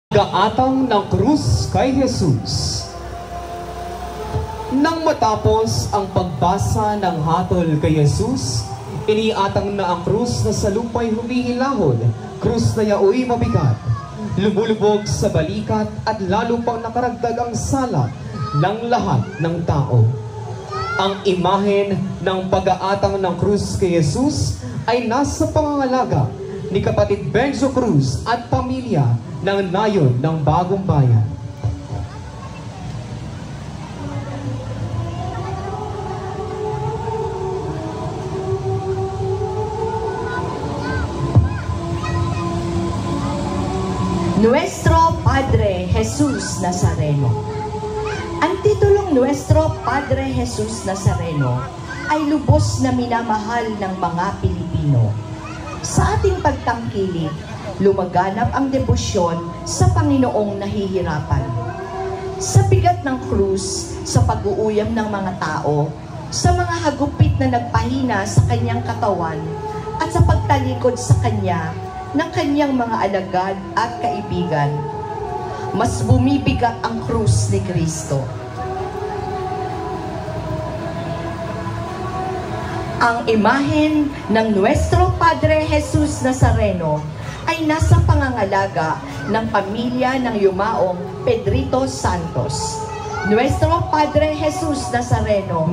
Gaatang ng krus kay Jesus. Nang matapos ang pagbasa ng hatol kay Jesus, iniatang na ang krus na sa lupa'y humihilahod, krus na yaoy mabigat, lumulubog sa balikat at lalo pang nakaragdag ang salat ng lahat ng tao. Ang imahen ng pag-aatang ng krus kay Jesus ay nasa pangangalaga ni kapatid Benzo Cruz at pamilya ng nayon ng Bagong Bayan. Nuestro Padre Jesus Nazareno. Ang titulong Nuestro Padre Jesus Nazareno ay lubos na minamahal ng mga Pilipino. Sa ating pagtangkilik, lumaganap ang debosyon sa Panginoong nahihirapan. Sa bigat ng krus, sa pag-uuyam ng mga tao, sa mga hagupit na nagpahina sa kanyang katawan, at sa pagtalikod sa kanya ng kanyang mga alagad at kaibigan, mas bumibigat ang krus ni Kristo. Ang imahen ng Nuestro Padre Jesus Nazareno ay nasa pangangalaga ng pamilya ng yumaong Pedrito Santos. Nuestro Padre Jesus Nazareno,